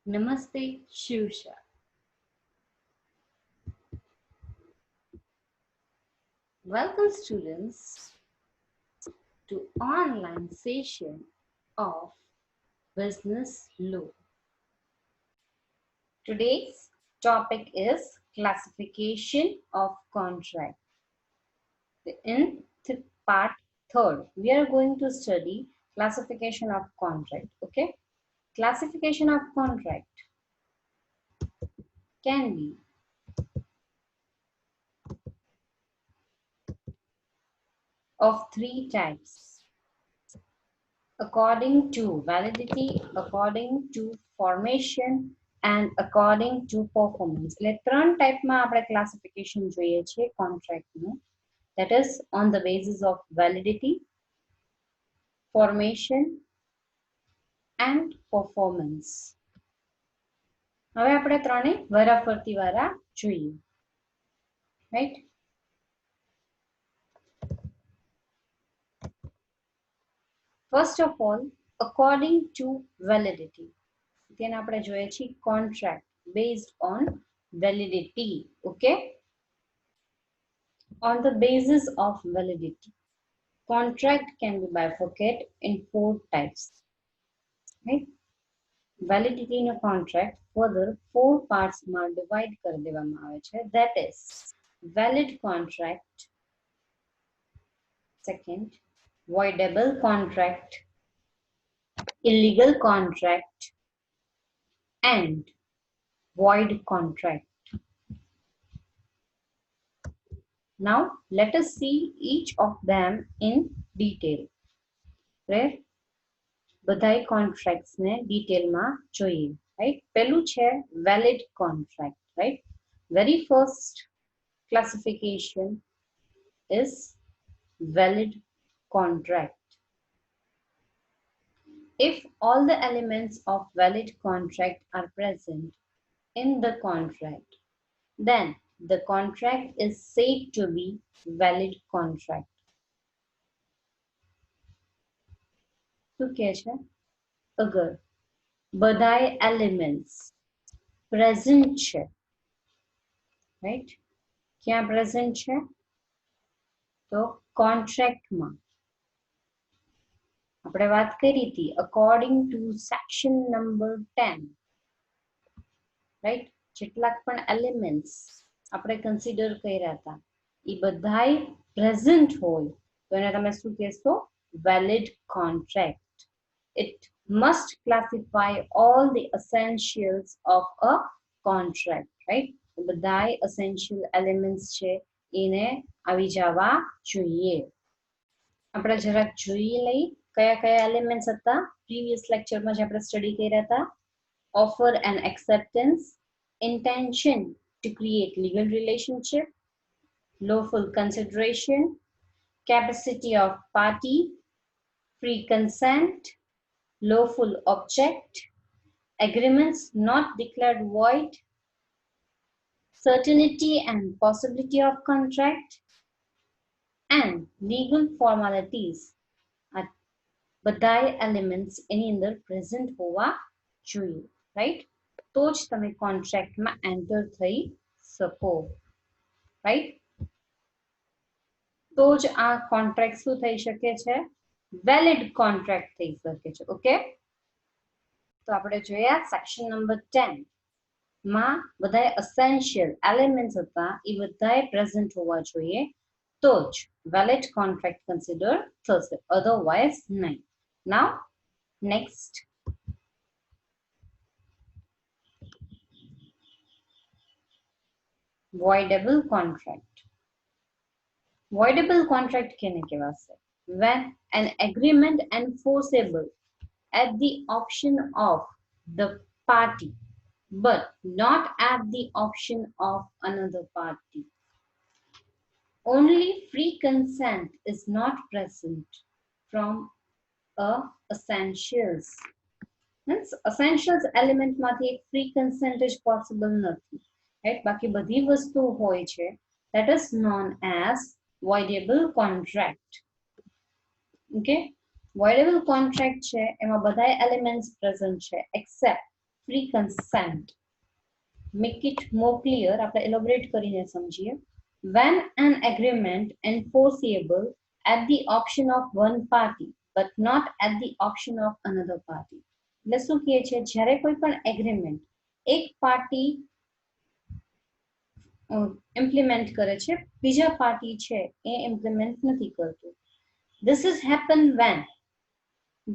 Namaste, Shusha. Welcome students to online session of Business Law. Today's topic is classification of contract. In part third, we are going to study classification of contract. Okay, classification of contract can be of three types according to validity, according to formation and according to performance. એટલે ત્રણ ટાઈપમાં આપણે classification જોઈએ છે કોન્ટ્રાક્ટનું. That is on the basis of validity, formation and performance. હવે આપણે ત્રણે વારાફરતી વારા જોઈએ. Right? First of all, according to validity. તેને આપણે જોઈએ છીએ contract based on validity. Okay? On the basis of validity, contract can be bifurcated in four types. Right? Validity in a contract further four parts માં divide કરી દેવામાં આવે છે. That is valid contract, second voidable contract, illegal contract and void contract. Now let us see each of them in detail. Right? બધાય contracts ને detail માં જોઈએ. Right? પહેલું છે valid contract. Right? Very first classification is valid contract. If all the elements of valid contract are present in the contract, then the contract is said to be valid contract. શું કહે છે? અગર બધાય elements present છે, right? ક્યાં present છે? તો contract માં. આપણે વાત કરી હતી according to section number 10, right? જેટલાક પણ elements આપણે consider કર્યા હતા એ બધાય present હોય તો એને તમે શું કહેશો? Valid contract. It must classify all the essentials of a contract, right? બધાય essential elements છે એને આવી જવા જોઈએ. આપણે જરાક જોઈ લઈ કયા કયા elements હતા previous lecture માં જે આપણે study કર્યા હતા. Offer and acceptance, intention to create legal relationship, lawful consideration, capacity of party, free consent, lawful object, agreements not declared void, certainty and possibility of contract, and legal formalities. આ બધાય elements એની અંદર present હોવા જોઈએ. Right? તો જ તમે કોન્ટ્રાક્ટમાં enter થઈ શકો. Right? તો જ આ કોન્ટ્રાક્ટ શું થઈ શકે છે? વેલિડ કોન્ટ્રાક્ટ થઈ શકે છે. ઓકે, તો આપણે જોયા સેક્શન નંબર 10 માં બધાય essential elements હતા એ બધાય present હોવા જોઈએ તો જ valid contract consider થશે, otherwise નહીં. Now next, voidable contract. Voidable contract કેને કહેવાશે? When an agreement enforceable at the option of the party but not at the option of another party. Only free consent is not present from essentials. Means essentials element માંથી એક free consent is possible નથી. Right? બાકી બધી વસ્તુ હોય છે that is known as voidable contract. Okay? Voidable contract છે એમાં બધાય elements present છે except free consent. Make it more clear, આપણે elaborate કરીને સમજીએ. When an agreement enforceable at the option of one party but not at the option of another party. એટલે શું કહે છે, જ્યારે કોઈ પણ એગ્રીમેન્ટ એક પાર્ટી ઇમ્પ્લિમેન્ટ કરે છે, બીજા પાર્ટી છે એ ઇમ્પ્લિમેન્ટ નથી કરતું. This is happen when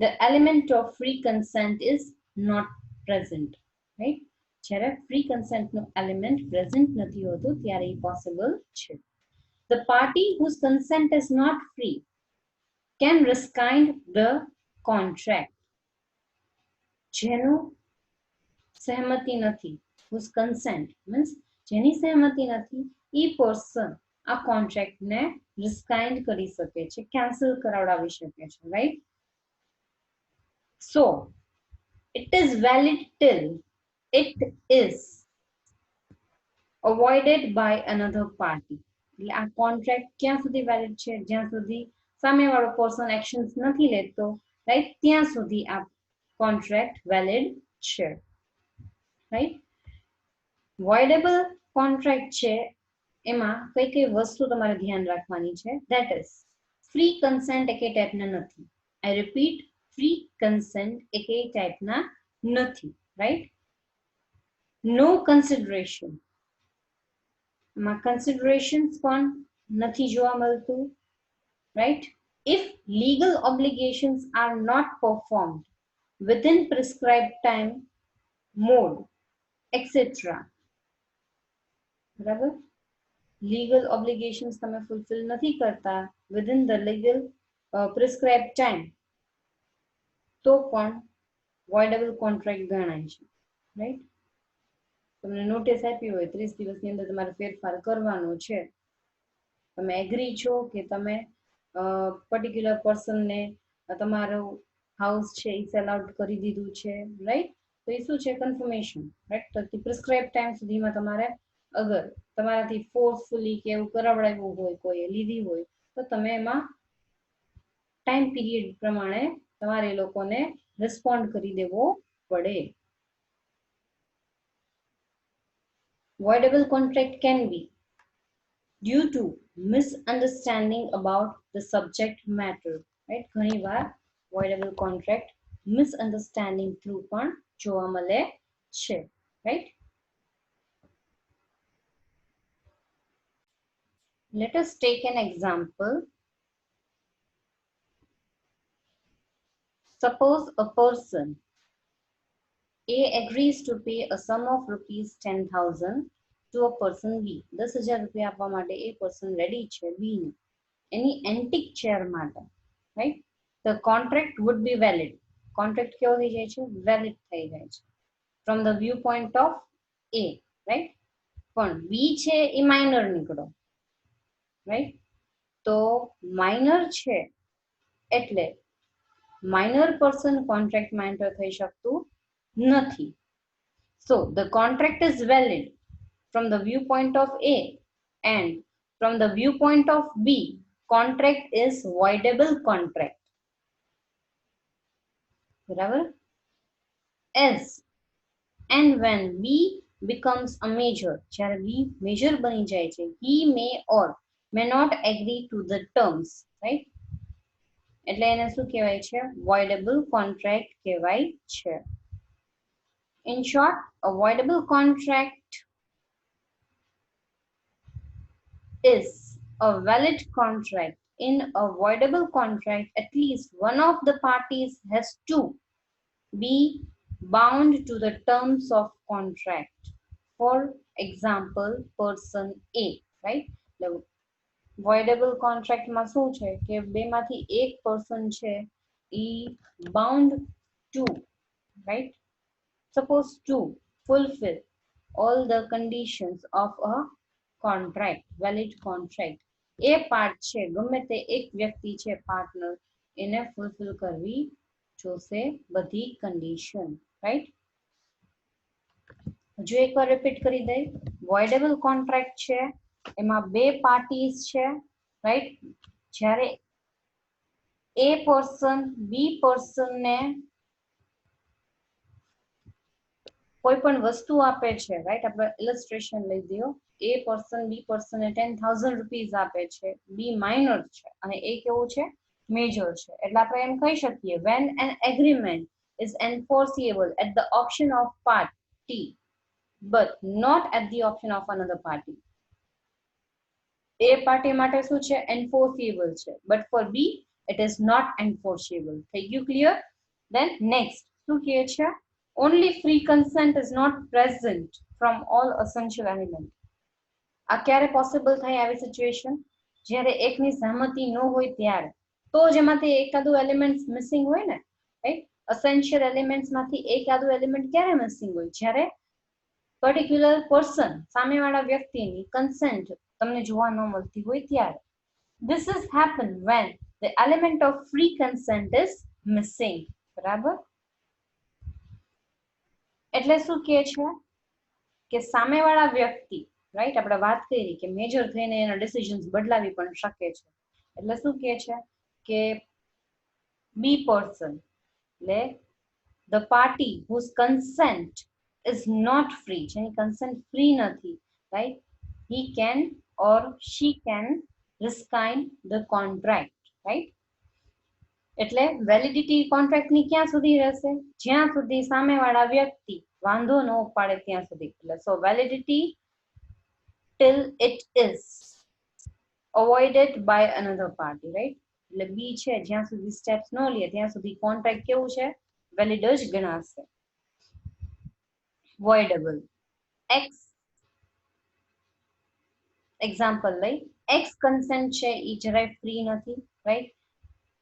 the element of free consent is not present, right? જ્યારે free consent નો element present નથી હોતો ત્યારે એ possible છે. The party whose consent is not free can rescind the contract. જેનું સહમતિ નથી, whose consent means જેની સહમતિ નથી, એ પર્સન આ કોન્ટ્રાક્ટ ને રિસ્કાઇન્ડ કરી શકે છે, કેન્સલ કરાવડાવી શકે છે, right? So it is valid till it is avoided by another party. એટલે આ કોન્ટ્રાક્ટ ક્યાં સુધી વેલિડ છે? જ્યાં સુધી સામેવાળો પર્સન એક્શન્સ નથી લેતો, રાઈટ? ત્યાં સુધી આ કોન્ટ્રાક્ટ વેલિડ છે, રાઈટ? વોઇડેબલ કોન્ટ્રાક્ટ છે એમાં કઈ કઈ વસ્તુ તમારે ધ્યાન રાખવાની છે? ધેટ ઇઝ ફ્રી કન્સેન્ટ એકે ટાઈપના નથી. આઈ રિપીટ, ફ્રી કન્સેન્ટ એકે ટાઈપના નથી, રાઈટ? નો કન્સિડરેશન, માં કન્સિડરેશન્સ પણ નથી જોવા મળતું, right? If legal obligations are not performed within prescribed time, mode, etc. બરાબર? લીગલ ઓબ્લિગેશન્સ તમે ફૂલફિલ નથી કરતા within the legal prescribed time, તો પણ voidable contract ગણાય છે, રાઈટ? તમને નોટિસ આપી હોય 30 દિવસની અંદર તમારે ફેરફાર કરવાનો છે, તમે એગ્રી છો કે તમે પર્ટિક્યુલર પર્સનને તમારો હાઉસ છે એ સેલ આઉટ કરી દીધું છે, રાઈટ? તો એ શું છે? Confirmation, right? તો પ્રિસ્ક્રાઇબ ટાઈમ સુધીમાં તમારે અગર તમારાથી ફોર્સફુલી કે એવું કરાવડાવ્યું હોય, કોઈએ લીધી હોય, તો તમે એમાં ટાઈમ પીરિયડ પ્રમાણે તમારે લોકોને રિસ્પોન્ડ કરી દેવો પડે. Voidable contract can be due to misunderstanding about the subject matter, right? ઘણી વાર voidable contract misunderstanding through પણ જોવા મળે છે, right? Let us take an example. Suppose a person A agrees to pay a sum of rupees 10,000 to a person B. 10,000 રૂપિયા આપવા માટે એ person ready છે B ને એની antique chair માટે, right? The contract would be valid. Contract કેવો થઈ જાય છે? Valid થઈ જાય છે from the viewpoint of A, right? પણ B છે એ minor નીકળો, right? તો minor છે એટલે minor person contract માં enter થઈ શકતું નથી. So the contract is valid from the viewpoint of A, and from the viewpoint of B, contract is voidable contract. બરાબર? As and when B becomes a major, જ્યારે B major બની જાય છે, he may or may not agree to the terms, right? એટલે એને શું કહેવાય છે? voidable contract કહેવાય છે. In short, a voidable contract is a valid contract. In a voidable contract, at least one of the parties has to be bound to the terms of contract. For example, person A, right? The voidable contract માં શું છે કે બેમાંથી એક person છે એ bound to, right? Suppose to fulfill all the conditions of a contract, valid contract. A part છે ગમે તે એક વ્યક્તિ છે પાર્ટનર એને ફૂલફિલ કરવી જોશે બધી કન્ડિશન, રાઈટ? હજુ એકવાર રિપીટ કરી દઈ. voidable contract છે એમાં બે પાર્ટીઝ છે, રાઈટ? જ્યારે A person B person ને કોઈ પણ વસ્તુ આપે છે, રાઈટ, આપણે ઇલસ્ટ્રેશન લઈ દો, એ પર્સન બી પર્સનને 10,000 રૂપીઝ આપે છે, બી માઇનર છે અને એ કેવું છે, મેજર છે. એટલે આપણે એમ કહી શકીએ, when an agreement is enforceable at the option of party but not at the option of another party. એ પાર્ટી માટે શું છે, એન્ફોર્સિબલ છે, but for B it is not enforceable. થઈ ગયું ક્લિયર? દેન નેક્સ્ટ શું કહે છે, only free consent is not present from all essential elements. આ ક્યારે પોસિબલ થાય આવી સિચ્યુએશન? જ્યારે એકની સહમતિ ન હોય ત્યારે, તો જ એમાંથી એકાદું એલિમેન્ટ મિસિંગ હોય ને, રાઈટ. અસેન્શિયલ એલિમેન્ટ્સ માંથી એકાદું એલિમેન્ટ ક્યારે મિસિંગ હોય? જ્યારે પર્ટિક્યુલર પર્સન, સામેવાળા વ્યક્તિની કન્સેન્ટ તમને જોવા ન મળતી હોય ત્યારે. This is happen when the element of free consent is missing. બરાબર? એટલે શું કહે છે કે સામેવાળા વ્યક્તિ, રાઈટ, આપણે વાત કરી કે મેજર થઈને એના ડિસિઝન્સ બદલાવી પણ શકે છે. એટલે શું કહે છે કે બી પર્સન, એટલે the party whose consent is not free, જેની કન્સેન્ટ ફ્રી નથી, right, he can or she can rescind the contract, right. એટલે વેલિડિટી કોન્ટ્રાક્ટની ક્યાં સુધી રહેશે? જ્યાં સુધી સામેવાળા વ્યક્તિ વાંધો ન પાડે ત્યાં સુધી. એટલે સો validity till it is avoided by another party, right? એટલે બી છે, જ્યાં સુધી સ્ટેપ્સ ન લે ત્યાં સુધી કોન્ટ્રાક્ટ કેવું છે, વેલિડ જ ગણાશે. voidable. એક્સ એક્ઝામ્પલ લઈ, એક્સ કન્સેન્ટ છે એ જરાય ફ્રી નથી, રાઈટ.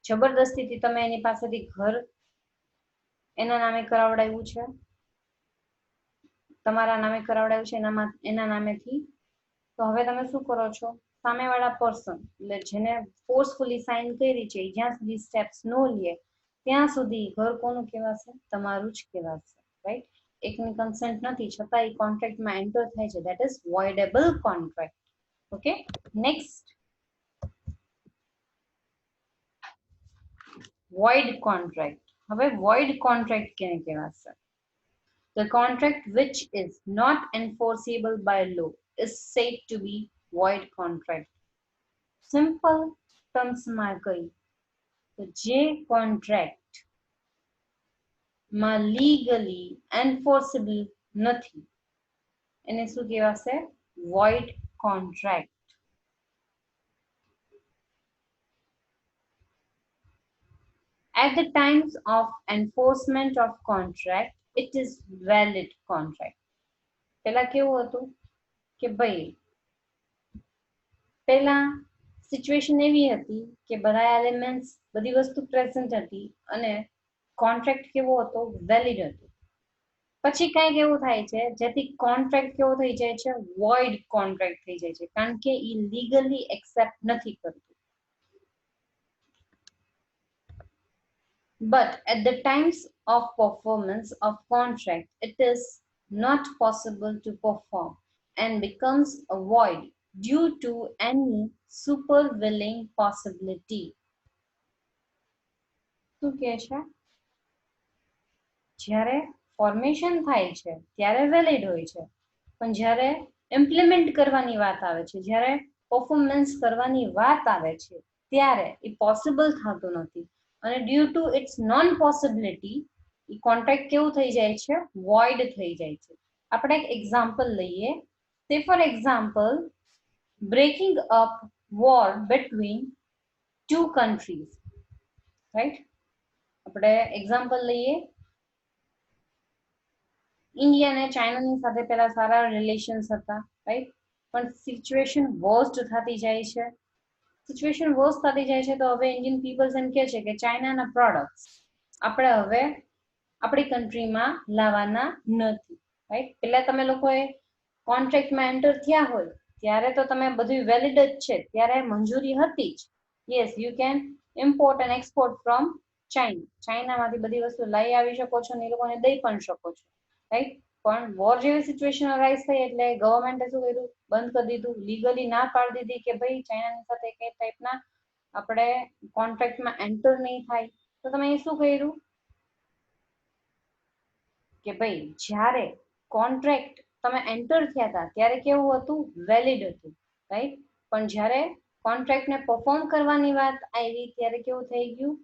જબરદસ્તીથી તમે એની પાસેથી ઘર એના નામે કરાવડાવ્યું છે, તમારા નામે કરાવડાવ્યું છે, એના નામેથી. તો હવે તમે શું કરો છો, સામેવાળા પર્સન, એટલે જેને ફોર્સફુલી સાઇન કરી છે, જ્યાં સુધી સ્ટેપ્સ ન લે ત્યાં સુધી ઘર કોનું કહેવાશે? તમારું જ કહેવાશે, રાઈટ. એકની કન્સેન્ટ નથી છતાં એ કોન્ટ્રાક્ટમાં એન્ટર થાય છે, that is voidable contract. Okay, next, void contract. હવે void contract કેને કહેવાશે? The contract which is not enforceable by law is said to be void contract. Simple ટર્મ્સમાં કહી તો જે કોન્ટ્રાક્ટ માં લીગલી એન્ફોર્સેબલ નથી એને શું કહેવાશે? void contract. At the times of enforcement of contract, it is valid contract. પેલા કેવું હતું કે ભાઈ પેલા સિચ્યુએશન એવી હતી કે બધા એલિમેન્ટ્સ, બધી વસ્તુ પ્રેઝન્ટ હતી અને કોન્ટ્રાક્ટ કેવો હતો? વેલિડ હતો. પછી કંઈક એવું થાય છે જેથી કોન્ટ્રાક્ટ કેવો થઈ જાય છે? વોઇડ કોન્ટ્રાક્ટ થઈ જાય છે, કારણ કે એ લીગલી એક્સેપ્ટ નથી કરતું. But at the times of performance of contract, it is not possible to perform and becomes a void due to any supervening possibility. શું કહે છે? જ્યારે ફોર્મેશન થાય છે ત્યારે વેલિડ હોય છે, પણ જ્યારે ઇમ્પ્લિમેન્ટ કરવાની વાત આવે છે, જ્યારે પરફોર્મન્સ કરવાની વાત આવે છે ત્યારે એ પોસિબલ થતું નથી અને due to its non possibility એ કોન્ટ્રાક્ટ કેવું થઈ જાય છે? વોઇડ થઈ જાય છે. આપણે એક એક્ઝામ્પલ લઈએ. Say for example, breaking up war between two countries, right. આપણે એક્ઝામ્પલ લઈએ, ઇન્ડિયા અને ચાઇનાની સાથે પહેલા સારા રિલેશન્સ હતા, રાઈટ, પણ સિચ્યુએશન વર્સ્ટ થતી જાય છે. સિચ્યુએશન વર્સ્ટ થતી જાય છે તો હવે ઇન્ડિયન પીપલ્સ એમ કહે છે કે ચાઇનાના પ્રોડક્ટ્સ આપણે હવે આપણી કન્ટ્રીમાં લાવવાના નથી, રાઈટ. પહેલા તમે લોકોએ કોન્ટ્રાક્ટમાં એન્ટર થયા હોય ત્યારે તો તમે બધું વેલિડ જ છે, ત્યારે મંજૂરી હતી જ. Yes, you can import and export from China. ચાઇનામાંથી બધી વસ્તુ લઈ આવી શકો છો અને એ લોકોને દઈ પણ શકો છો, રાઈટ. પણ વોર જેવી સિચ્યુએશન અરાઇઝ થઈ એટલે ગવર્મેન્ટે શું કર્યું? બંધ કરી દીધું, લીગલી ના પાડી દીધી કે ભાઈ ચાઇનાની સાથે કઈ ટાઈપના આપણે કોન્ટ્રાક્ટમાં એન્ટર નહીં થાય. તો તમે શું કર્યું કે ભાઈ જ્યારે કોન્ટ્રાક્ટ તમે એન્ટર થયા હતા ત્યારે કેવું હતું? વેલિડ હતું, રાઈટ? પણ જ્યારે કોન્ટ્રાક્ટને પરફોર્મ કરવાની વાત આવી ત્યારે કેવું થઈ ગયું?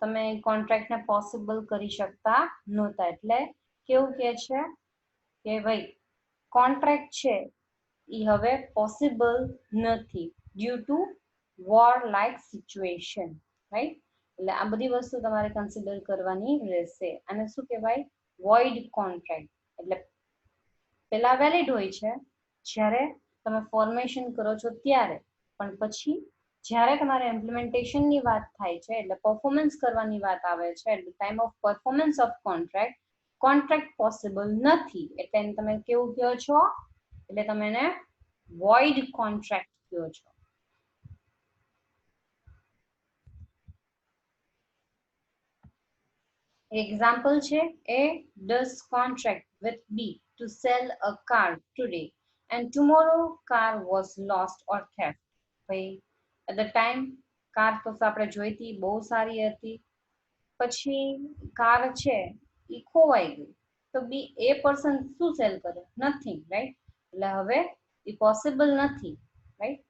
તમે કોન્ટ્રાક્ટને પોસિબલ કરી શકતા નહોતા. એટલે કેવું કે છે કે ભાઈ કોન્ટ્રાક્ટ છે એ હવે પોસિબલ નથી due to war like situation, right? એટલે આ બધી વસ્તુ તમારે કન્સિડર કરવાની રહેશે. અને શું કહેવાય? Void contract. એટલે પેલા વેલિડ હોય છે જ્યારે તમે ફોર્મેશન કરો છો ત્યારે, પણ પછી જ્યારે તમારે ઇમ્પ્લિમેન્ટેશનની વાત થાય છે, એટલે પરફોર્મન્સ કરવાની વાત આવે છે, એટલે time of performance of contract possible નથી. એટલે એને તમે કેવું કહો છો? એટલે તમે એને વોઇડ કોન્ટ્રાક્ટ કહો છો. એક્ઝામ્પલ છે, A does contract with B to sell a car today and tomorrow car was lost or theft. ભાઈ at the time કાર તો આપણે જોઈતી બહુ સારી હતી, પછી કાર છે એ ખોવાઈ ગઈ, તો બી એ પર્સન શું સેલ કરે? Nothing, right? એટલે હવે એ પોસિબલ નથી, right?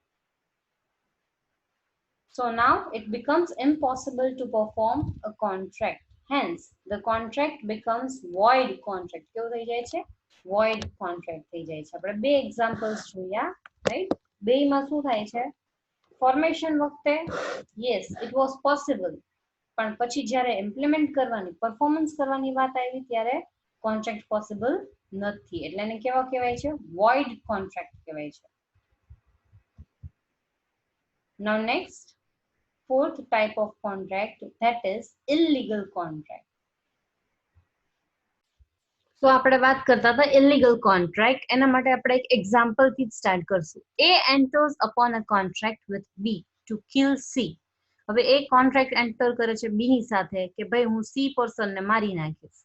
So now it becomes impossible to perform a contract. Hence, the contract becomes void contract. કેવું થઈ જાય છે? Void contract થઈ જાય છે. આપણે બે એક્ઝામ્પલ્સ જોયા, રાઈટ? બેમાં શું થાય છે? ફોર્મેશન વખતે યસ ઇટ વોઝ પોસિબલ, પણ પછી જ્યારે ઇમ્પ્લિમેન્ટ કરવાની, પરફોર્મન્સ કરવાની વાત આવી ત્યારે કોન્ટ્રાક્ટ પોસિબલ નથી. એટલે એને કેવા કહેવાય છે? વોઇડ કોન્ટ્રાક્ટ કહેવાય છે. Now next, fourth type of contract, that is illegal contract. So આપણે વાત કરતા હતા illegal contract. એના માટે આપણે એક એક્ઝામ્પલ થી સ્ટાર્ટ કરશું. A enters upon a contract with B to kill C. હવે એ કોન્ટ્રાક્ટ એન્ટર કરે છે B ની સાથે કે ભાઈ હું C પર્સન ને મારી નાખીશ.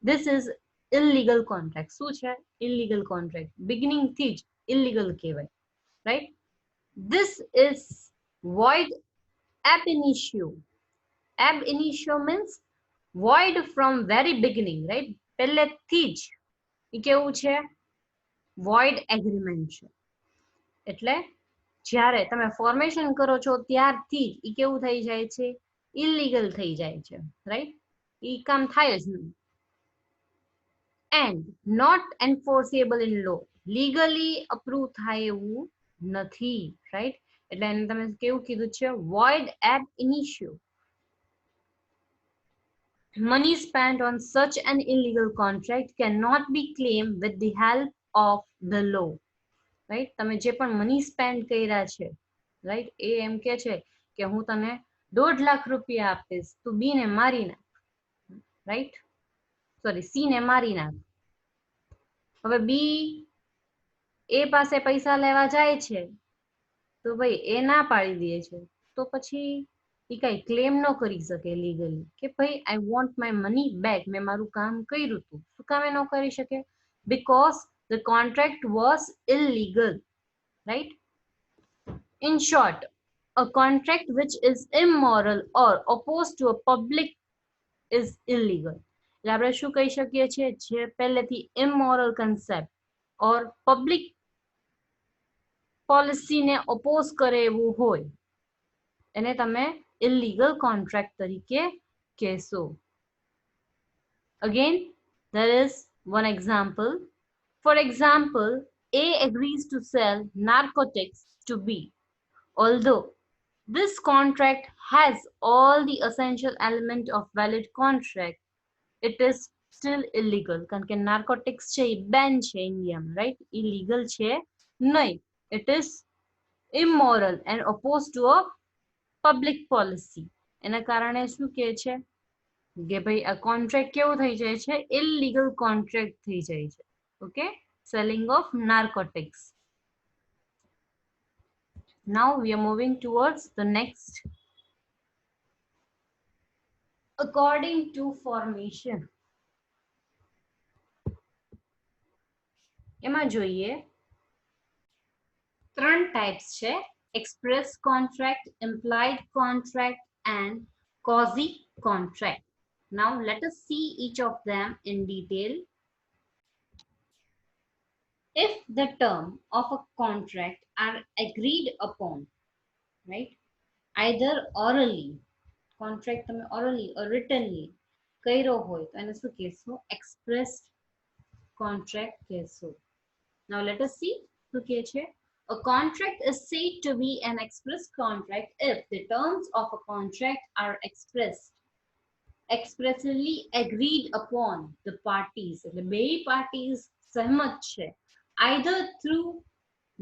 This is illegal contract. શું છે? Illegal contract. બિગિનિંગ થી જ illegal કહેવાય, right? This is void ab initio. Ab initio means void from very beginning, right? પહેલેથી જ એ કેવું છે? void agreement છે. એટલે જ્યારે તમે ફોર્મેશન કરો છો ત્યારથી જ એ કેવું થઈ જાય છે? ઇલીગલ થઈ જાય છે, રાઈટ? એ કામ થાય જ નહીં. And not enforceable in law. Legally approve થાય એવું નથી, રાઈટ? એટલે એને તમે કેવું કીધું છે? void ab initio. Money spent on such an illegal contract cannot be claimed with the help of the law. Right? તમે જે પણ મની સ્પેન્ડ કર્યા છે, રાઈટ? એ એમ કે છે કે હું તને 1.5 લાખ રૂપિયા આપીશ, તું બી ને મારી નાખ, રાઈટ? સોરી, સી ને મારી નાખ. હવે બી એ પાસે પૈસા લેવા જાય છે તો ભાઈ એ ના પાડી દે છે, તો પછી એ કઈ ક્લેમ ન કરી શકે લીગલી કે ભાઈ I want my money back, મેં મારું કામ કર્યું હતું. શું કામ એ ન કરી શકે? Because the contract was illegal, right? In short, a contract which is immoral or opposed to a public is illegal. એટલે આપણે શું કહી શકીએ છીએ? જે પહેલેથી immoral concept or public પોલિસીને ઓપોઝ કરે એવું હોય એને તમે ઇલીગલ કોન્ટ્રાક્ટ તરીકે કહેશો. Again, there is one example. For example, A agrees to sell narcotics to B. Although this contract has all the essential element of valid contract, it is still illegal. કારણ કે narcotics છે એ બેન છે ઇન્ડિયામાં, right? Illegal છે નહીં. It is immoral and opposed to a public policy. એના કારણે શું કહે છે કે ભાઈ આ કોન્ટ્રાક્ટ કેવું થઈ જાય છે? ઇલીગલ કોન્ટ્રાક્ટ થઈ જાય છે. Okay, selling of narcotics. Now we are moving towards the next. According to formation. એમાં જોઈએ 3 types છે: express contract, implied contract and quasi contract. Now let us see each of them in detail. if the term of a contract are agreed upon, right, either orally, contract તમે orally or writtenly કર્યો હોય તો એને શું કહેશો? expressed contract કહેશો. Now let us see શું કહે છે. A contract is said to be an express contract if the terms of a contract are expressly agreed upon the parties. એટલે બે parties સહમત છે. Either through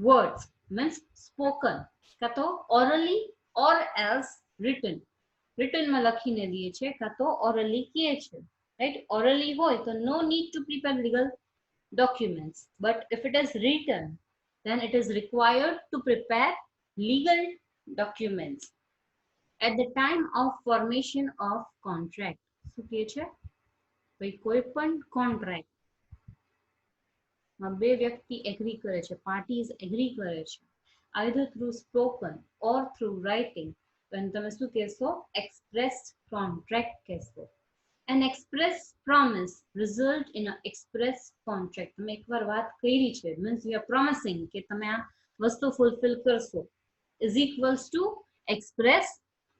words means spoken, કાં તો orally or else written. written માં લખીને દઈએ છે કાં તો orally કહે છે, right? orally હોય તો no need to prepare legal documents, but if it is written then it is required to prepare legal documents at the time of formation of contract. શું કહે છે ભાઈ? કોઈ પણ contract માં બે વ્યક્તિ એગ્રી કરે છે, પાર્ટીઝ એગ્રી કરે છે, either through spoken or through writing, then તમે શું કહેશો? expressed contract કહેશો. An express promise result in an express contract. તમે એકવાર વાત કરી છે, means you are promising કે તમે આ વસ્તુ fulfill કરશો, is equals to express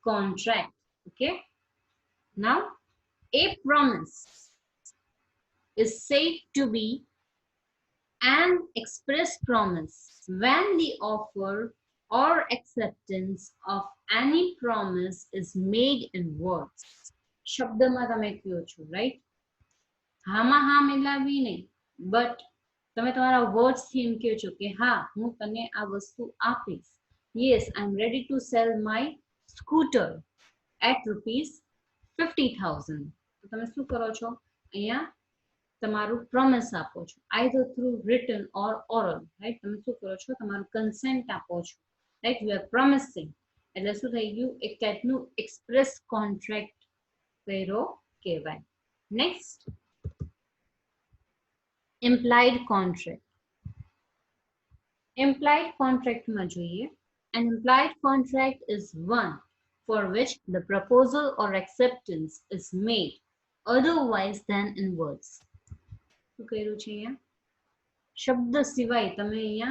contract. Okay, now a promise is said to be an express promise when the offer or acceptance of any promise is made in words. શબ્દમાં તમે કહો છો, right? હામાં હા મિલાવી નહીં, બટ તમે તમારા વર્ડ્સ થી એમ કહો છો કે હા હું તને આ વસ્તુ આપીશ. Yes, I am ready to sell my scooter at ₹50,000. તો તમે શું કરો છો? અહીંયા તમારું પ્રોમિસ આપો છો, આઈધર થ્રુ રિટન ઓર ઓરલ, રાઈટ? તમે શું કરો છો? તમારું કન્સેન્ટ આપો છો, રાઈટ? You are promising. એટલે શું થઈ ગયું? એક ટાઈપનું એક્સપ્રેસ કોન્ટ્રાક્ટ કર્યો કહેવાય. Next, implied contract. implied contract માં જોઈએ, an implied contract is one for which the proposal or acceptance is made otherwise than in words. શું કર્યું છે અહીંયા? શબ્દ સિવાય તમે અહીંયા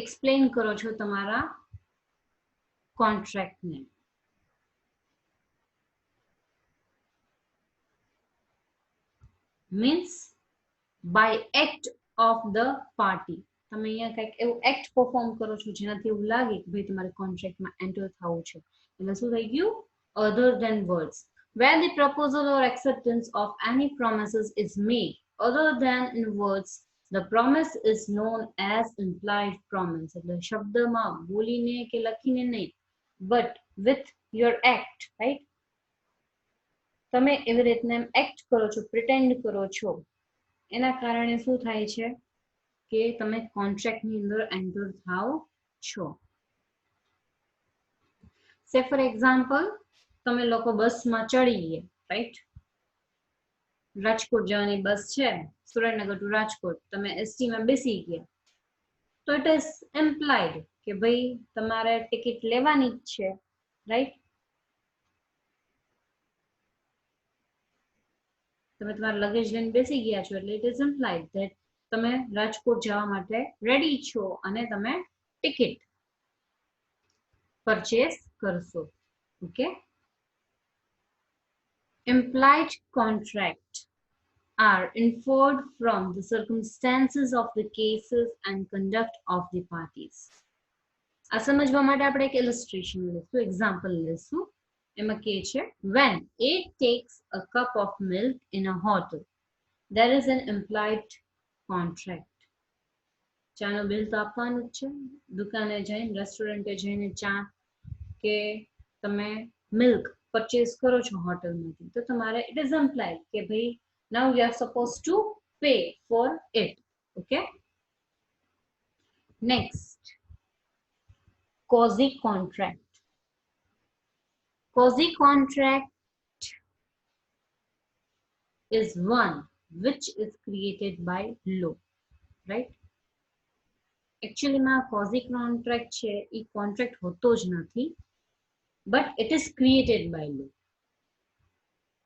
એક્સપ્લેન કરો છો તમારા કોન્ટ્રાક્ટને. means by act of the party. તમે અહીંયા કંઈક એવું એક્ટ પરફોર્મ કરો છો જેનાથી એવું લાગે કે ભાઈ તમારે કોન્ટ્રાક્ટમાં એન્ટર થવું છે. એટલે શું થઈ ગયું? other than words. Where the proposal or acceptance of any promises is made other than in words, the promise is known as implied promise. એટલે શબ્દમાં બોલીને કે લખીને નહીં, but with your act, right? તમે એવી રીતના એક્ટ કરો છો, પ્રિટેન્ડ કરો છો, એના કારણે શું થાય છે કે તમે કોન્ટ્રાક્ટની અંદર એન્ટર થાવ છો. સે ફોર એક્ઝામ્પલ, તમે લોકો બસમાં ચડી ગયા, રાઈટ? રાજકોટ જવાની બસ છે, સુરેન્દ્રનગર ટુ રાજકોટ. તમે એસટીમાં બેસી ગયા તો ઇટ ઇઝ એમ્પ્લાઇડ કે ભાઈ તમારે ટિકિટ લેવાની જ છે, રાઈટ? તમે તમારા લગેજ લઈને બેસી ગયા છો એટલે ઇટ ઇઝ ઇમ્પ્લાઇડ ધેટ તમે રાજકોટ જવા માટે રેડી છો અને તમે ટિકિટ પરચેસ કરશો. Okay, implied contract are inferred from the circumstances of the cases and conduct of the parties. આ સમજવા માટે આપણે એક ઇલસ્ટ્રેશન લેશું, એક્ઝામ્પલ લેશું. એમાં કહે છે, when A takes a cup of milk in a hotel, there is an implied contract. ચાનો બિલ તો આપવાનું જ છે. દુકાને જઈને, રેસ્ટોરન્ટે જઈને ચા કે તમે મિલ્ક પરચેસ કરો છો હોટલમાંથી, તો તમારે ઇટ ઇઝ એમ્પ્લાઇડ કે ભાઈ now you are supposed to pay for it. Okay, next, quasi contract. Quasi contract is one which is created by law, right? Actually માં quasi contract છે એ contract હોતો જ નથી, but it is created by law.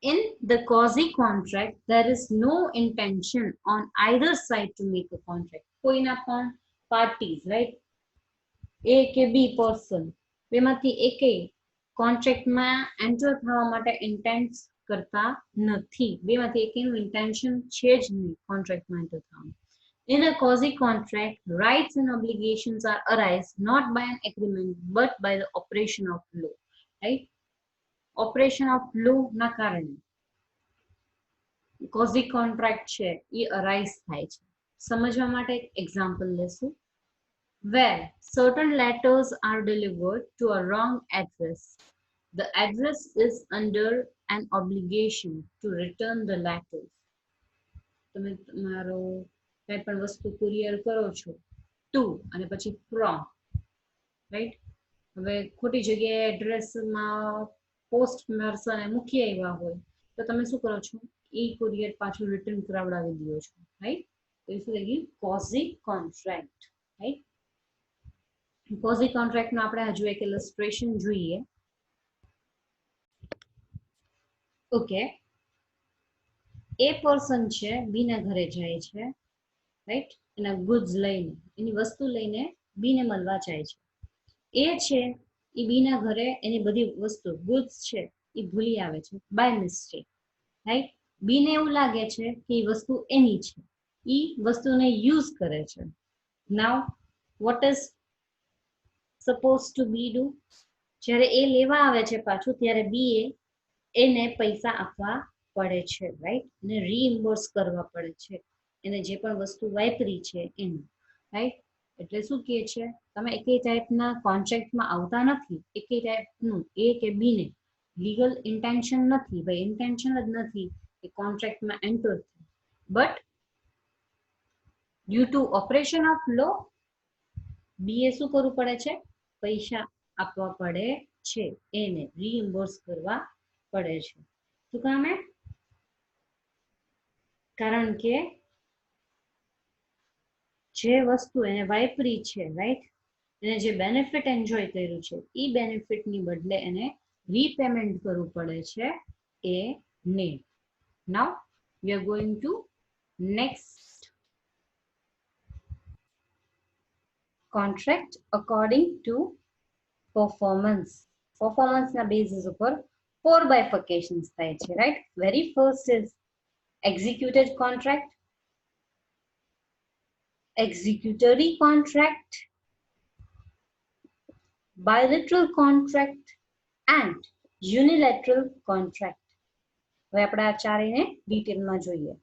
In the quasi contract there is no intention on either side to make a contract. કોઈના પણ parties, right, A કે B person બેમાંથી એકે કોન્ટ્રાક્ટમાં એન્ટર થવા માટે ઇન્ટેન્ટ કરતા નથી. બેમાંથી એકેનું ઇન્ટેન્શન છે જ નહીં કોન્ટ્રાક્ટમાં એન્ટર થવાનું. In a quasi contract, rights and obligations are arise not by an agreement but by the operation of law. Right? Operation of law ના કારણે quasi contract છે એ arise થાય છે. સમજવા માટે એક એક્ઝામ્પલ લેશું. Where certain letters are delivered to a wrong address, the address is under an obligation to return the letters. તમે તમારો કંઈ પણ વસ્તુ કુરિયર કરો છો ટુ અને પછી ફ્રોમ, રાઈટ. હવે ખોટી જગ્યાએ એડ્રેસમાં પોસ્ટ પર્સને મૂકી આવ્યા હોય તો તમે શું કરો છો, એ કુરિયર પાછું રિટર્ન કરાવડાવી દો છો, રાઈટ. તો એ શું થઈ ગયું, quasi contract, right. quasi contract નો આપણે હજુ એક ઇલસ્ટ્રેશન જોઈએ. ઓકે, એ પર્સન છે બી ના ઘરે જાય છે, રાઈટ, એના ગુડ્સ લઈને, એની વસ્તુ લઈને બી ને મળવા જાય છે. એ છે એ બી ના ઘરે એની બધી વસ્તુ ગુડ્સ છે એ ભૂલી આવે છે બાય મિસ્ટેક, રાઈટ. બી ને એવું લાગે છે કે એ વસ્તુ એની છે, એ વસ્તુને યુઝ કરે છે. નાઉ what is supposed to be do? જ્યારે એ લેવા આવે છે પાછું ત્યારે બી એને પૈસા આપવા પડે છે, રાઈટ, એને રીઇમ્બર્સ કરવા પડે છે એને જે પણ વસ્તુ વાપરી છે એનું, રાઈટ. એટલે શું કહે છે, તમે એકેય ટાઈપના કોન્ટ્રાક્ટમાં આવતા નથી, એકેય ટાઈપનું એ કે બી ને લીગલ ઇન્ટેન્શન નથી, ભાઈ ઇન્ટેન્શન જ નથી કે કોન્ટ્રાક્ટમાં એન્ટર થાય, but due to operation of law B એ શું કરવું પડે છે, પૈસા આપવા પડે છે, એને રીઇમ્બર્સ કરવા પડે છે. શું કામે, કારણ કે જે વસ્તુ એને વાપરી છે, રાઈટ, એને જે બેનિફિટ એન્જોય કર્યું છે એ બેનિફિટની બદલે એને રીપેમેન્ટ કરવું પડે છે એને. Now we are going to next contract according to performance. પરફોર્મન્સના બેઝિસ ઉપર 4 બાયફર્કેશન્સ થાય છે, right. Very first is executed contract, executory contract, bilateral contract and unilateral contract. હવે આપણે આ ચારેયને ડિટેલમાં જોઈએ.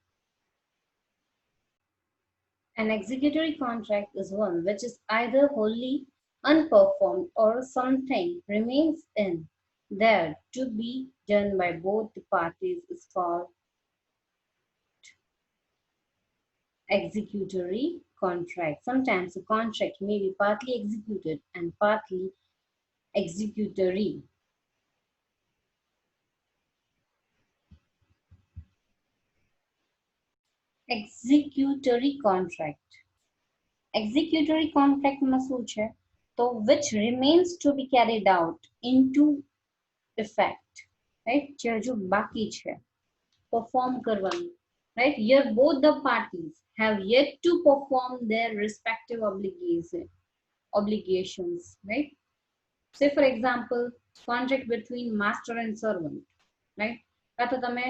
An executory contract is one which is either wholly unperformed or something remains in there to be done by both the parties is called executory contract. Sometimes a contract may be partly executed and partly executory. Executory contract. Executory contract માં શું છે, તો which remains to be carried out into effect, right, જે હજુ બાકી છે perform કરવાનું, right. Here both the parties have yet to perform their respective obligations, right. Say for example contract between master and servant, right. કાં તો તમે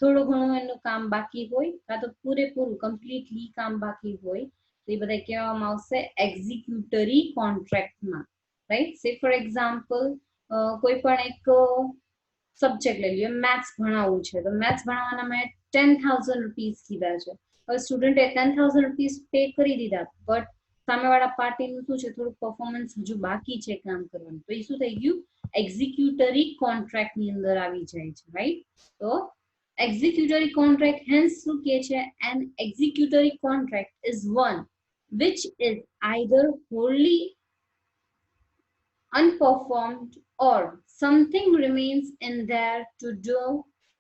થોડું ઘણું એનું કામ બાકી હોય કાં તો પૂરેપૂરું કમ્પ્લીટલી કામ બાકી હોય તો એ બધા કહેવામાં આવશે એક્ઝિક્યુટરી કોન્ટ્રાક્ટમાં, રાઈટ. સે ફોર એક્ઝામ્પલ કોઈ પણ એક સબ્જેક્ટ લઈ લ્યો, મેથ્સ ભણાવવું છે તો મેથ્સ ભણાવવાના મેં 10,000 રૂપીસ કીધા છે. હવે સ્ટુડન્ટે 10,000 રૂપીસ પે કરી દીધા, બટ સામેવાળા પાર્ટીનું શું છે, થોડું પરફોર્મન્સ હજુ બાકી છે કામ કરવાનું, તો એ શું થઈ ગયું, એક્ઝિક્યુટરી કોન્ટ્રાક્ટની અંદર આવી જાય છે, રાઈટ. તો executory contract hence શું કહે છે, an executory contract is one which is either wholly unperformed or something remains in there to do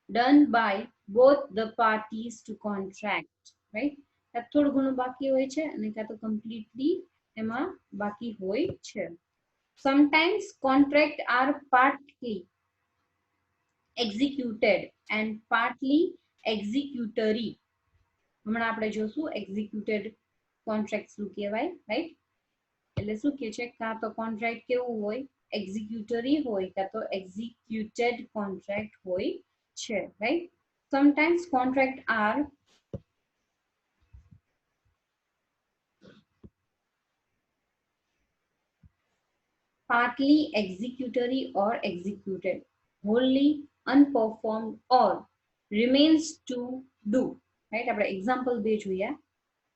done by both the parties to contract, right. થોડું ઘણું બાકી હોય છે અને કાં તો કમ્પ્લીટલી એમાં બાકી હોય છે. Sometimes contract are partly executed and partly executory. હમણાં આપણે જોશું executed contract શું કહેવાય, રાઈટ? એટલે શું કે છે, કાં તો કોન્ટ્રાક્ટ કેવું હોય, એક્ઝિક્યુટરી હોય, કાં તો એક્ઝિક્યુટેડ કોન્ટ્રાક્ટ હોય છે, right? Sometimes contract are partly executory or executed, wholly unperformed or remains to do, right? આપણે એક્ઝામ્પલ બે જોયા.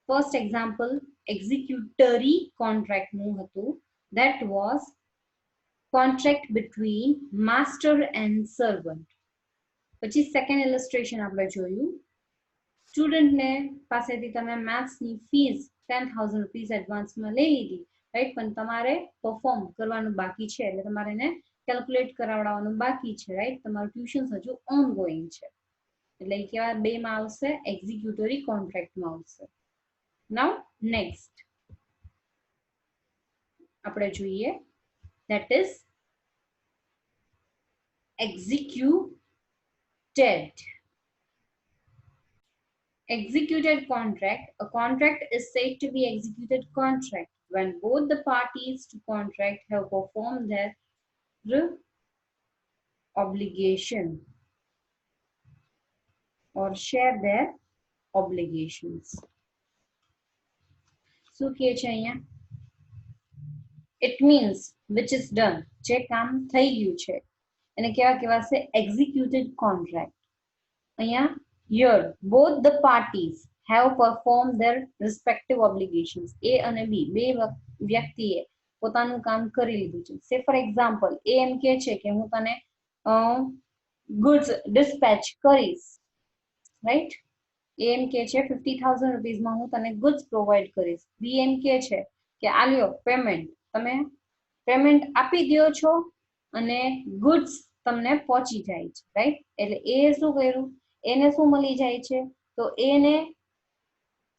ફર્સ્ટ એક્ઝામ્પલ એક્ઝિક્યુટરી કોન્ટ્રાક્ટ નું હતું. That was contract between master and servant. પછી સેકન્ડ ઇલસ્ટ્રેશન આપણે જોયું. સ્ટુડન્ટને પાસેથી તમે મેથ્સની ફીસ 10,000 રૂપીસ એડવાન્સમાં લઈ લીધી, રાઈટ? પણ તમારે પરફોર્મ કરવાનું બાકી છે, એટલે તમારે એને કેલ્ક્યુલેટ કરાવડાવવાનું બાકી છે, રાઈટ? તમારું ટ્યુશન હજુ ઓનગોઈંગ છે, એટલે કેવા બેમાં આવશે? એક્ઝિક્યુટરી કોન્ટ્રાક્ટમાં આવશે. નાઉ નેક્સ્ટ આપણે જોઈએ, that is executed. Executed contract. A contract is said to be executed contract when both the parties to contract have performed their obligation or share their obligations. શું કહે છે અહીંયા? It means which is done. જે કામ થઈ ગયું છે એને કેવા કહેવાશે? executed contract. અહીંયા here both the parties have performed their respective obligations. A અને B બે વ્યક્તિએ પોતાનું કામ કરી લીધું છે. સે ફોર એક્ઝામ્પલ એ એમ કહે છે કે હું તને ગુડ્સ ડિસ્પેચ કરીશ, રાઈટ? એ એમ કહે છે 50,000 રૂપીસમાં હું તને ગુડ્સ પ્રોવાઈડ કરીશ. બી એમ કહે છે કે આલ્યો પેમેન્ટ, તમે પેમેન્ટ આપી દો છો અને ગુડ્સ તમને પહોંચી જાય છે, રાઈટ? એટલે એ શું કર્યું? એને શું મળી જાય છે? તો એને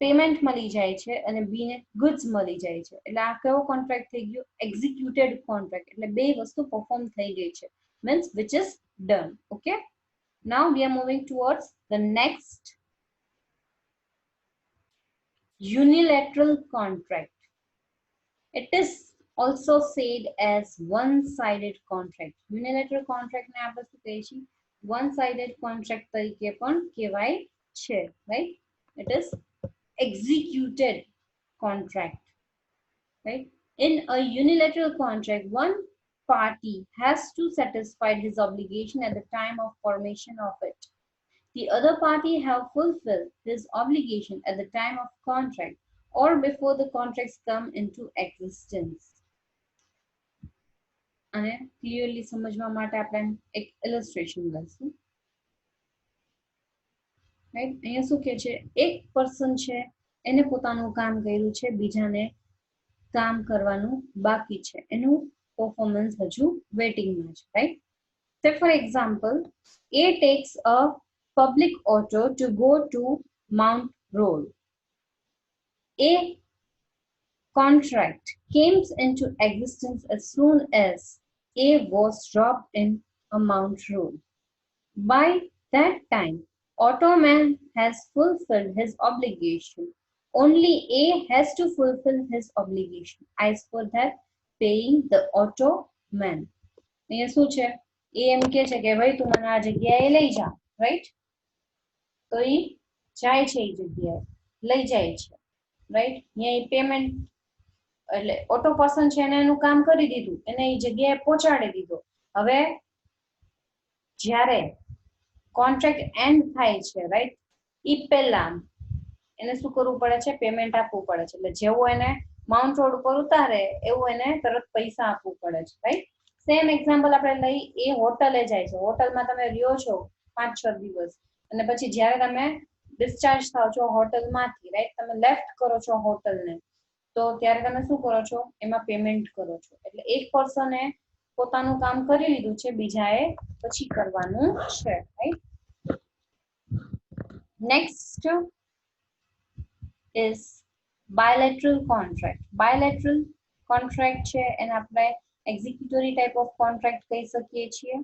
પેમેન્ટ મળી જાય છે અને બી ને ગુડ્સ મળી જાય છે. એટલે આ કેવો કોન્ટ્રાક્ટ થઈ ગયો? Executed contract. એટલે બે વસ્તુ પરફોર્મ થઈ ગઈ છે, means which is done. Okay, now we are moving towards the next, unilateral contract. It is also said as one-sided contract. Unilateral contract ને આપણે શું કહીએ છીએ? one-sided contract તરીકે પણ કહેવાય છે, right? It is executed contract, right? In a unilateral contract, one party has to satisfy his obligation at the time of formation of it. The other party have fulfilled his obligation at the time of contract or before the contracts come into existence. અને clearly સમજવા માટે આપણે એક ઇલસ્ટ્રેશન લઈશું, right? અહીંયા શું કહે છે? એક પર્સન છે એને પોતાનું કામ કર્યું છે, બીજાને કામ કરવાનું બાકી છે, એનું પરફોર્મન્સ હજુ વેટિંગમાં છે, રાઈટ? સે for example A takes a public auto to go to Mount Road. A contract came into existence as soon as A was dropped in a Mount Road. By that time, Automan has fulfilled his obligation. Only A has to fulfill his obligation as per that paying the Automan. અહીંયા શું છે? એ એમ કહે છે કે ભાઈ તું મને આ જગ્યાએ લઈ જા, રાઈટ? તો એ જાય છે, એ જગ્યાએ લઈ જાય છે, રાઈટ? અહીંયા એ પેમેન્ટ, એટલે ઓટો પર્સન છે એને એનું કામ કરી દીધું, એને એ જગ્યાએ પહોંચાડી દીધો. હવે જ્યારે કોન્ટ્રાક્ટ એન્ડ થાય છે, રાઈટ, એ પહેલા એને શું કરવું પડે છે? પેમેન્ટ આપવું પડે છે. એટલે જેવું એને માઉન્ટ રોડ ઉપર ઉતારે એવું એને તરત પૈસા આપવું પડે છે, રાઈટ? સેમ એક્ઝામ્પલ આપણે લઈ, એ હોટલે જાય છે, હોટલમાં તમે રહ્યો છો 5-6 દિવસ અને પછી જ્યારે તમે ડિસ્ચાર્જ થાવ છો હોટલમાંથી, રાઈટ, તમે લેફ્ટ કરો છો હોટલને, તો ત્યારે તમે શું કરો છો? એમાં પેમેન્ટ કરો છો. એટલે એક પર્સને પોતાનું કામ કરી લીધું છે, બીજાએ પછી કરવાનું છે, right? Next is bilateral contract. Bilateral contract છે એને આપણે એક્ઝિક્યુટરી ટાઈપ ઓફ કોન્ટ્રાક્ટ કહી શકીએ છીએ.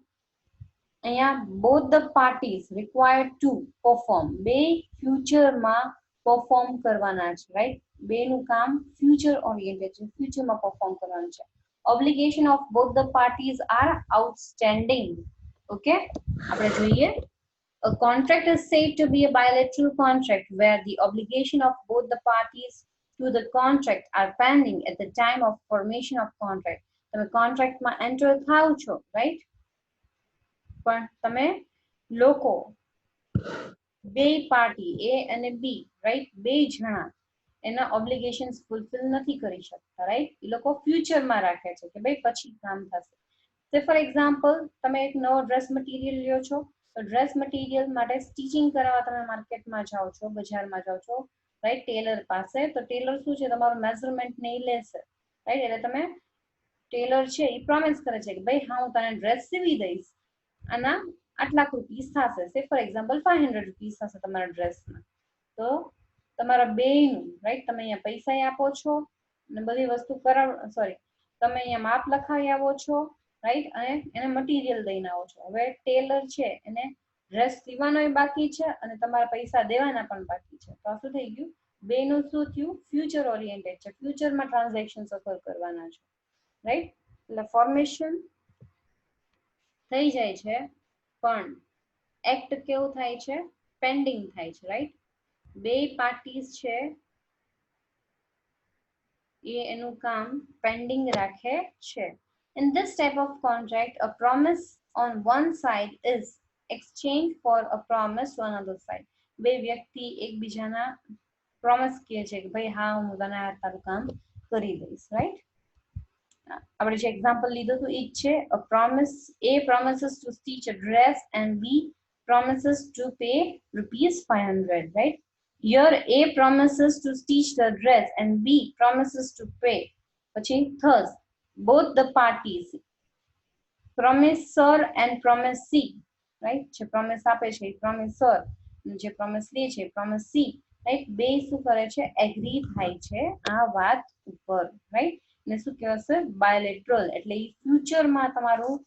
અહીંયા both the parties required to perform બે ફ્યુચરમાં પરફોર્મ કરવાના છે રાઈટ બેનું કામ ફ્યુચર ઓરિએન્ટેડ છે ફ્યુચરમાં પરફોર્મ કરવાનું છે obligation of both the parties are outstanding okay આપણે જોઈએ a contract is said to be a bilateral contract where the obligation of both the parties to the contract are pending at the time of formation of contract તમે કોન્ટ્રાક્ટમાં enter થાવ છો right પણ તમે લોકો બે party એ અને બી right બે જણા એના ઓબ્લિગેશન્સ ફૂલફિલ નથી કરી શકતા રાઈટ એ લોકો ફ્યુચરમાં રાખે છે કે ભાઈ પછી કામ થશે સે ફોર એક્ઝામ્પલ તમે એક નવો ડ્રેસ મટીરિયલ લ્યો છો તો ડ્રેસ મટીરિયલ માટે સ્ટિચિંગ કરાવવા તમે માર્કેટમાં જાઓ છો બજારમાં જાઓ છો રાઈટ ટેલર પાસે તો ટેલર શું છે તમારું મેઝરમેન્ટ ને એ લેશે રાઈટ એટલે તમે ટેલર છે એ પ્રોમિસ કરે છે કે ભાઈ હા હું તને ડ્રેસ સીવી દઈશ આના આટલાક રૂપીસ થશે સે ફોર એક્ઝામ્પલ 500 રૂપીસ થશે તમારા ડ્રેસના તો તમારા બેનું રાઈટ તમે અહીંયા પૈસા આપો છો અને બધી વસ્તુ કરાવ સોરી તમે અહીંયા માપ લખાવી આવો છો રાઈટ અને એને મટીરિયલ દઈને આવો છો હવે ટેલર છે એને ડ્રેસ સીવાનો બાકી છે અને તમારા પૈસા દેવાના પણ બાકી છે તો આ શું થઈ ગયું બેનું શું થયું ફ્યુચર ઓરિએન્ટેડ છે ફ્યુચરમાં ટ્રાન્ઝેક્શન સફર કરવાના છે રાઈટ એટલે ફોર્મેશન થઈ જાય છે પણ એક્ટ કેવું થાય છે પેન્ડિંગ થાય છે રાઈટ બે પાર્ટીઝ છે એ એનું કામ પેન્ડિંગ રાખે છે in this type of contract a promise on one side is exchanged for a promise to another side બે વ્યક્તિ એકબીજાના પ્રોમિસ કહે છે કે ભાઈ હા હું તને આ તારું કામ કરી દઈશ રાઈટ આપણે જે એક્ઝામ્પલ લીધું હતું એ જ છે a promise a promises to stitch a dress and b promises to pay rupees 500 right here a promises to stitch the dress and b promises to pay પછી thus both the parties promisor and promisee right જે promise આપે છે એ promisor જે promise લે છે promisee right બે શું કરે છે એગ્રી થાય છે આ વાત ઉપર right ને શું કહેવાશે બાયલેટરલ એટલે ઈ ફ્યુચરમાં તમારું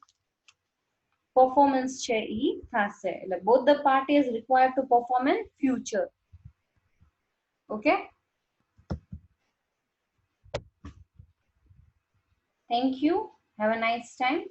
performance છે ઈ થશે એટલે both the parties required to perform in future okay thank you have a nice time